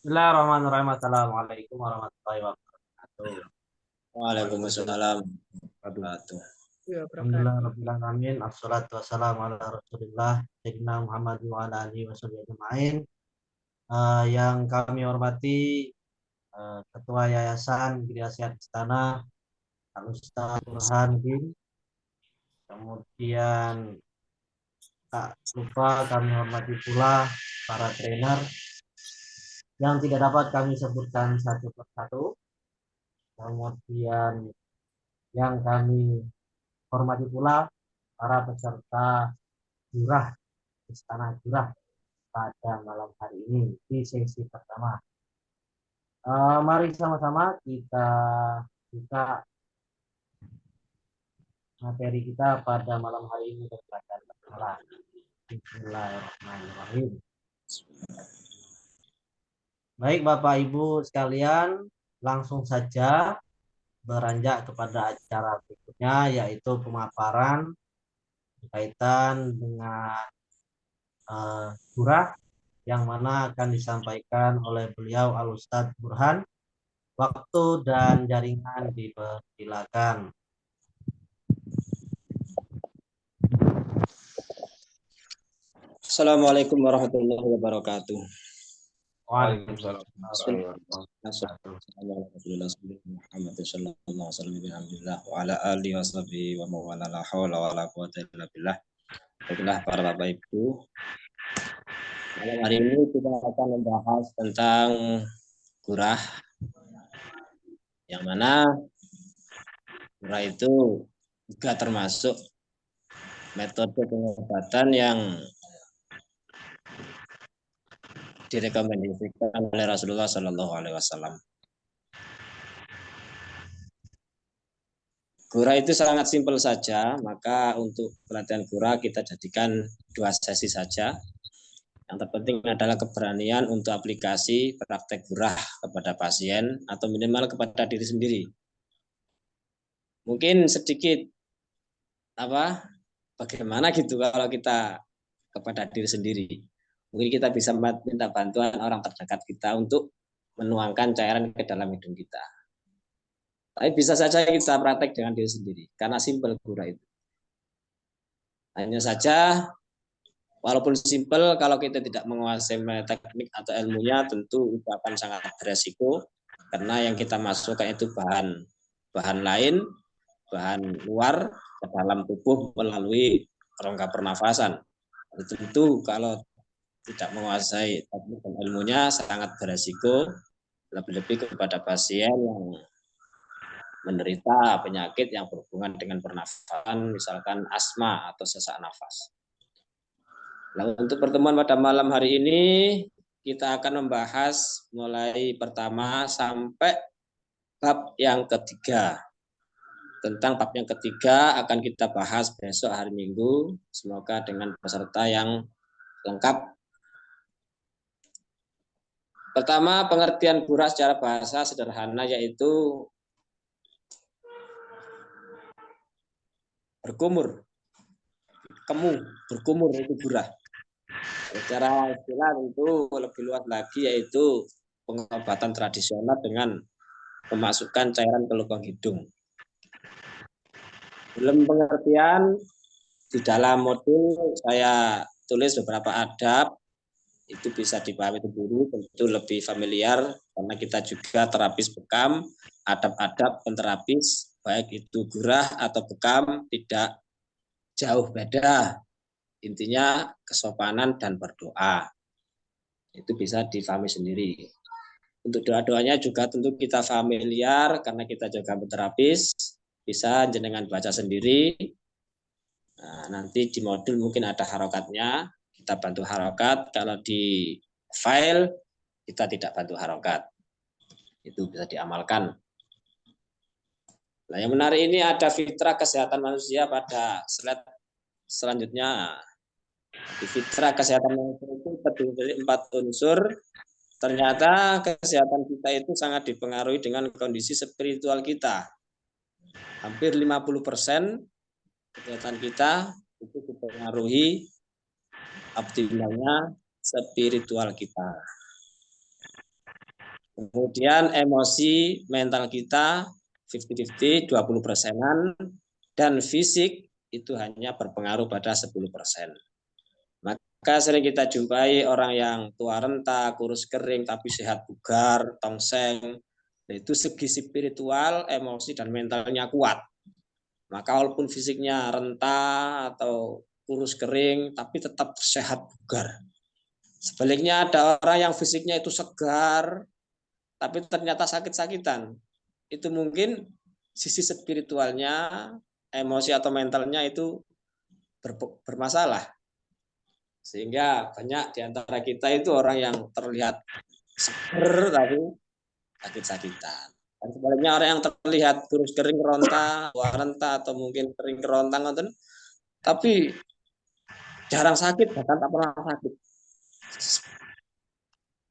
Bismillahirrahmanirrahim. Assalamualaikum warahmatullahi wabarakatuh. Waalaikumsalam warahmatullahi Ya, Alhamdulillah wabarakatuh. rabbil alamin. Assalatu wassalamu ala Rasulillah sayyidina Muhammad wa ala alihi wasallam ajmain. Yang kami hormati Ketua Yayasan Gria Sehat Istana Al Ustaz Burhan bin. Kemudian tak lupa kami hormati pula para trainer yang tidak dapat kami sebutkan satu persatu. Kemudian yang kami hormati pula para peserta jurah Istana Jurah pada malam hari ini di sesi pertama. Mari sama-sama kita buka materi kita pada malam hari ini dengan bacaan basmalah. Bismillahirrahmanirrahim. Baik Bapak Ibu sekalian, langsung saja beranjak kepada acara berikutnya, yaitu pemaparan berkaitan dengan jurah yang mana akan disampaikan oleh beliau Al-Ustadz Burhan. Waktu dan jaringan dipersilakan. Assalamualaikum warahmatullahi wabarakatuh. Waalaikumsalam. Baiklah para Bapak Ibu, malam hari ini kita akan membahas tentang gurah, yang mana gurah itu juga termasuk metode pengobatan yang direkomendasikan oleh Rasulullah Shallallahu Alaihi Wasallam. Gurah itu sangat simpel saja, maka untuk pelatihan gurah kita jadikan 2 sesi saja. Yang terpenting adalah keberanian untuk aplikasi praktek gurah kepada pasien atau minimal kepada diri sendiri. Mungkin sedikit bagaimana gitu kalau kita kepada diri sendiri. Mungkin kita bisa minta bantuan orang terdekat kita untuk menuangkan cairan ke dalam hidung kita. Tapi bisa saja kita praktek dengan diri sendiri, karena simpel gurah itu. Hanya saja, walaupun simpel, kalau kita tidak menguasai teknik atau ilmunya, tentu itu akan sangat beresiko, karena yang kita masukkan itu bahan lain, bahan luar ke dalam tubuh melalui rongga pernafasan. Tentu kalau tidak menguasai teknik dan ilmunya sangat beresiko, lebih-lebih kepada pasien yang menderita penyakit yang berhubungan dengan pernafasan, misalkan asma atau sesak nafas. Nah, untuk pertemuan pada malam hari ini, kita akan membahas mulai pertama sampai bab yang ketiga. Tentang bab yang ketiga akan kita bahas besok hari Minggu, semoga dengan peserta yang lengkap. Pertama, pengertian gurah secara bahasa sederhana yaitu berkumur itu gurah. Secara istilah tentu lebih luas lagi yaitu pengobatan tradisional dengan memasukkan cairan ke lubang hidung. Dalam pengertian di dalam modul saya tulis beberapa adab, itu bisa dipahami sendiri, tentu lebih familiar karena kita juga terapis bekam, adab-adab penterapis baik itu gurah atau bekam tidak jauh beda. Intinya kesopanan dan berdoa. Itu bisa difahami sendiri. Untuk doa-doanya juga tentu kita familiar karena kita juga terapis, bisa jenengan baca sendiri. Nah, nanti di modul mungkin ada harokatnya, kita bantu harokat. Kalau di file kita tidak bantu harokat. Itu bisa diamalkan. Nah, yang menarik ini ada fitrah kesehatan manusia pada slide selanjutnya. Di fitrah kesehatan manusia itu terdiri dari 4 unsur. Ternyata kesehatan kita itu sangat dipengaruhi dengan kondisi spiritual kita. Hampir 50% kesehatan kita itu dipengaruhi optimalnya spiritual kita. Kemudian emosi, mental kita 50-50, 20%-an, dan fisik itu hanya berpengaruh pada 10%. Maka sering kita jumpai orang yang tua renta, kurus kering, tapi sehat bugar, tongseng. Itu segi spiritual, emosi, dan mentalnya kuat. Maka walaupun fisiknya renta atau kurus kering, tapi tetap sehat bugar. Sebaliknya ada orang yang fisiknya itu segar, tapi ternyata sakit-sakitan. Itu mungkin sisi spiritualnya, emosi atau mentalnya itu bermasalah. Sehingga banyak di antara kita itu orang yang terlihat seger tapi sakit-sakitan. Dan sebaliknya orang yang terlihat kurus kering ronta, renta atau mungkin kering kerontang, tapi jarang sakit, bahkan tak pernah sakit.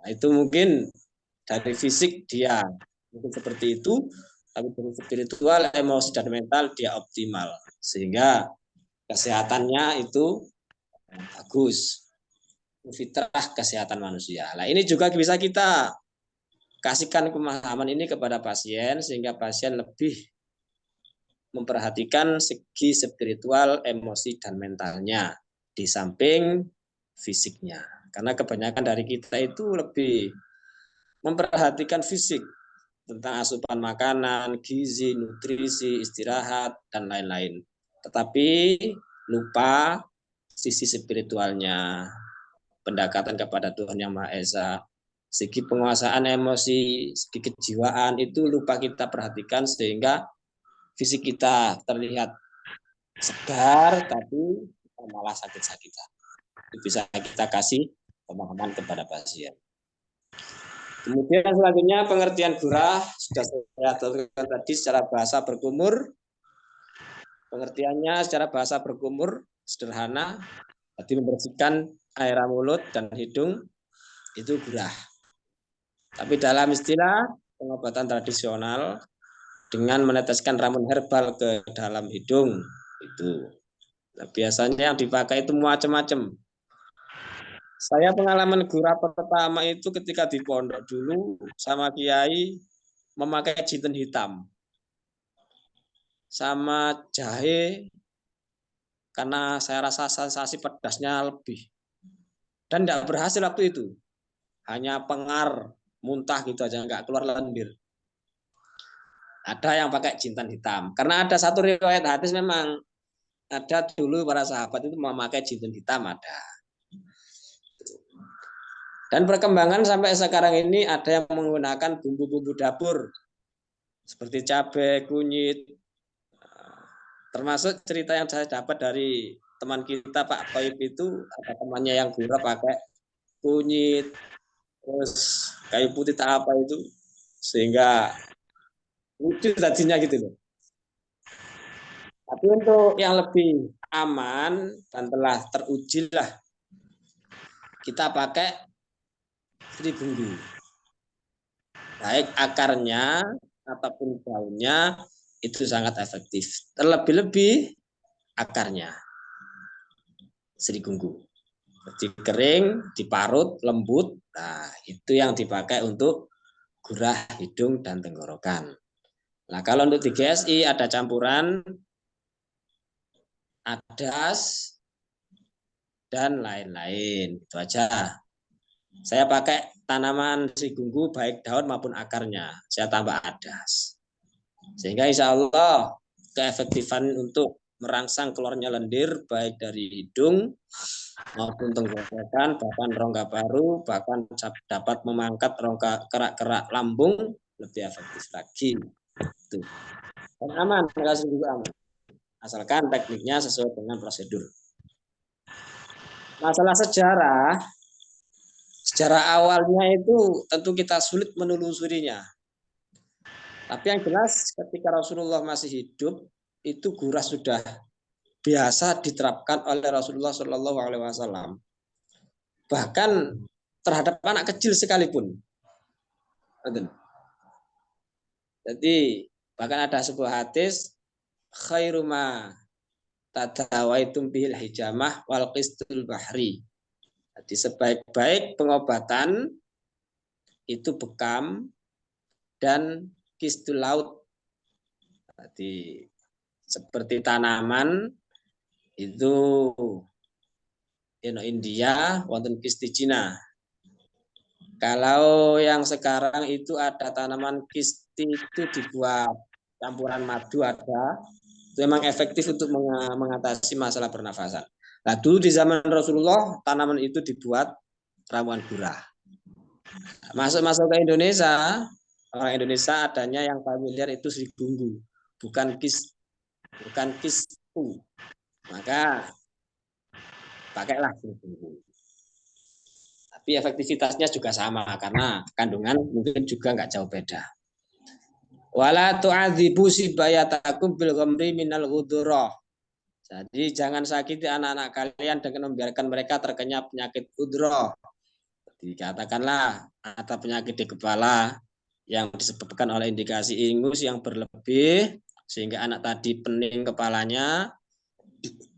Nah, itu mungkin dari fisik dia mungkin seperti itu, tapi dari spiritual, emosi, dan mental dia optimal. Sehingga kesehatannya itu bagus. Fitrah kesehatan manusia. Nah, ini juga bisa kita kasihkan pemahaman ini kepada pasien sehingga pasien lebih memperhatikan segi spiritual, emosi, dan mentalnya di samping fisiknya. Karena kebanyakan dari kita itu lebih memperhatikan fisik tentang asupan makanan, gizi, nutrisi, istirahat, dan lain-lain. Tetapi lupa sisi spiritualnya, pendekatan kepada Tuhan Yang Maha Esa, segi penguasaan emosi, segi kejiwaan itu lupa kita perhatikan sehingga fisik kita terlihat segar tapi malah sakit-sakitan. Itu bisa kita kasih pemahaman kepada pasien. Kemudian selanjutnya pengertian gurah sudah saya aturkan tadi secara bahasa berkumur. Pengertiannya secara bahasa berkumur sederhana, jadi membersihkan air mulut dan hidung itu gurah. Tapi dalam istilah pengobatan tradisional dengan meneteskan ramuan herbal ke dalam hidung itu. Nah, biasanya yang dipakai itu macam-macam. Saya pengalaman gurah pertama itu ketika di pondok dulu sama kiai memakai jinten hitam sama jahe karena saya rasa sensasi pedasnya lebih dan tidak berhasil waktu itu, hanya pengar muntah gitu aja, nggak keluar lendir. Ada yang pakai jintan hitam karena ada satu riwayat hadis memang ada dulu para sahabat itu memakai jinten hitam ada. Dan perkembangan sampai sekarang ini ada yang menggunakan bumbu-bumbu dapur seperti cabai, kunyit. Termasuk cerita yang saya dapat dari teman kita Pak Toib itu, ada temannya yang gurah pakai kunyit, terus kayu putih tak apa itu, sehingga lucu tadinya gitu loh. Tapi untuk yang lebih aman dan telah teruji lah, kita pakai Tribunggu. Baik akarnya ataupun daunnya itu sangat efektif. Terlebih-lebih akarnya. Serigunggu. Dikering, diparut, lembut. Nah, itu yang dipakai untuk gurah hidung dan tenggorokan. Nah, kalau untuk di GSI ada campuran adas dan lain-lain. Itu aja. Saya pakai tanaman serigunggu baik daun maupun akarnya. Saya tambah adas. Sehingga insya Allah keefektifan untuk merangsang keluarnya lendir baik dari hidung maupun tenggorokan, bahkan rongga paru, bahkan dapat memangkat rongga kerak-kerak lambung lebih efektif lagi. Itu. Dan aman, juga aman. Asalkan tekniknya sesuai dengan prosedur. Masalah sejarah awalnya itu tentu kita sulit menelusurinya. Tapi yang jelas ketika Rasulullah masih hidup, itu gurah sudah biasa diterapkan oleh Rasulullah Shallallahu Alaihi Wasallam. Bahkan terhadap anak kecil sekalipun. Jadi bahkan ada sebuah hadis, khairu ma tadawaitum bihil hijamah wal qistul bahri. Jadi sebaik-baik pengobatan itu bekam dan kistul laut. Berarti seperti tanaman itu India wonten kisti Cina. Kalau yang sekarang itu ada tanaman kisti itu dibuat campuran madu ada. Itu memang efektif untuk mengatasi masalah pernafasan. Nah, dulu di zaman Rasulullah tanaman itu dibuat ramuan gurah. Masuk ke Indonesia, orang Indonesia adanya yang familiar itu srigunggu, bukan kistu. Maka pakailah srigunggu. Tapi efektivitasnya juga sama karena kandungan mungkin juga nggak jauh beda. Wala tu'adzibu sibayatakum bil ghamri minal ghudurah. Jadi jangan sakiti anak-anak kalian dengan membiarkan mereka terkena penyakit udroh. Dikatakanlah ada penyakit di kepala yang disebabkan oleh indikasi ingus yang berlebih sehingga anak tadi pening kepalanya,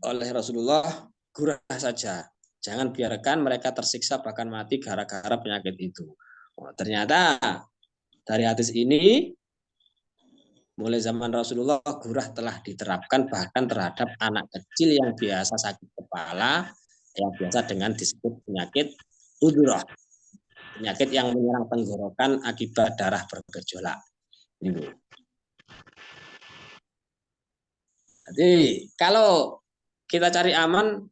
oleh Rasulullah gurah saja. Jangan biarkan mereka tersiksa bahkan mati gara-gara penyakit itu. Ternyata dari hadis ini mulai zaman Rasulullah gurah telah diterapkan bahkan terhadap anak kecil yang biasa sakit kepala, yang biasa dengan disebut penyakit udroh, penyakit yang menyerang tenggorokan akibat darah bergejolak. Jadi kalau kita cari aman,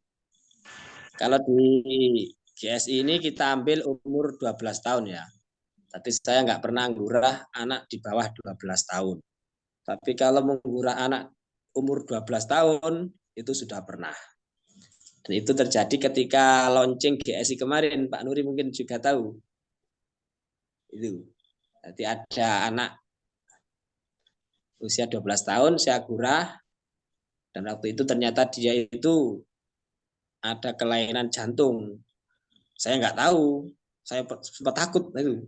kalau di GSI ini kita ambil umur 12 tahun ya. Tapi saya nggak pernah gurah anak di bawah 12 tahun. Tapi kalau menggurah anak umur 12 tahun, itu sudah pernah. Dan itu terjadi ketika launching GSI kemarin, Pak Nuri mungkin juga tahu. Itu. Jadi ada anak usia 12 tahun, saya gurah, dan waktu itu ternyata dia itu ada kelainan jantung. Saya nggak tahu, saya sempat takut. Itu.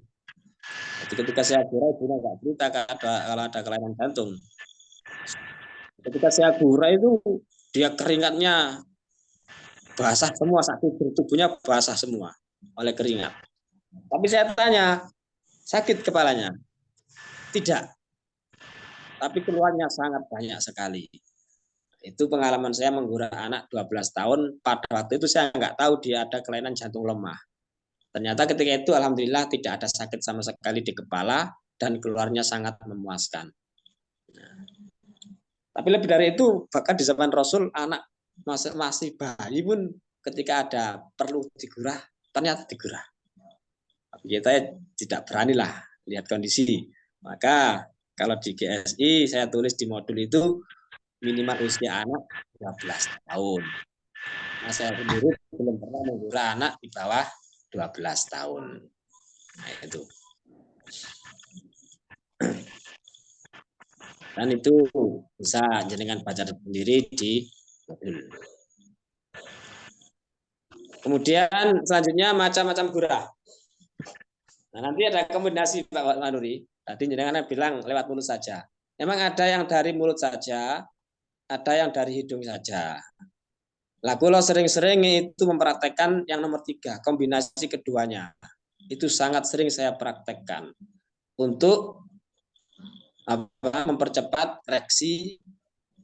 Jadi ketika saya gurah, ibunya nggak cerita kalau ada kelainan jantung. Ketika saya gurah itu dia keringatnya basah semua, satu tubuhnya basah semua oleh keringat. Tapi saya tanya, sakit kepalanya? Tidak. Tapi keluarnya sangat banyak sekali. Itu pengalaman saya menggurah anak 12 tahun. Pada waktu itu saya nggak tahu dia ada kelainan jantung lemah. Ternyata ketika itu alhamdulillah tidak ada sakit sama sekali di kepala dan keluarnya sangat memuaskan. Nah, tapi lebih dari itu, bahkan di zaman Rasul anak masih bayi pun ketika ada perlu digurah, ternyata digurah. Tapi kita tidak beranilah lihat kondisi. Maka kalau di GSI saya tulis di modul itu minimal usia anak 12 tahun. Nah, saya sendiri belum pernah menggurah anak di bawah 12 tahun. Nah, itu. Dan itu bisa jenengan baca sendiri di modul. Kemudian selanjutnya macam-macam gurah. Nah, nanti ada kombinasi Pak Manuri. Tadi jenengan bilang lewat mulut saja. Memang ada yang dari mulut saja, ada yang dari hidung saja. Lah kalau sering-sering itu mempraktekkan yang nomor 3, kombinasi keduanya. Itu sangat sering saya praktekkan untuk mempercepat reaksi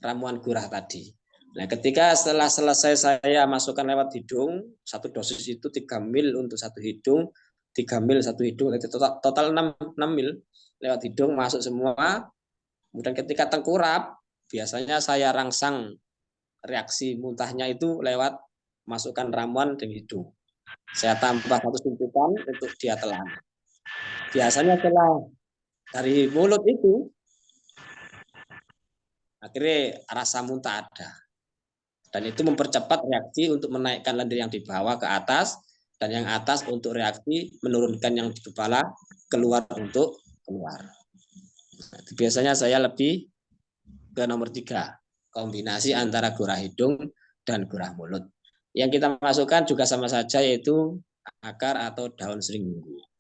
ramuan gurah tadi. Nah, ketika setelah selesai saya masukkan lewat hidung, satu dosis itu 3 mil untuk satu hidung, 3 mil satu hidung, total 6 mil lewat hidung masuk semua. Kemudian ketika tengkurap, biasanya saya rangsang reaksi muntahnya itu lewat masukkan ramuan di hidung. Saya tambah satu suntikan untuk dia telan. Biasanya setelah dari mulut itu, akhirnya rasa muntah ada. Dan itu mempercepat reaksi untuk menaikkan lendir yang di bawah ke atas, dan yang atas untuk reaksi menurunkan yang di kepala keluar untuk keluar. Nah, biasanya saya lebih ke nomor 3, kombinasi antara gurah hidung dan gurah mulut. Yang kita masukkan juga sama saja, yaitu akar atau daun sering minggu.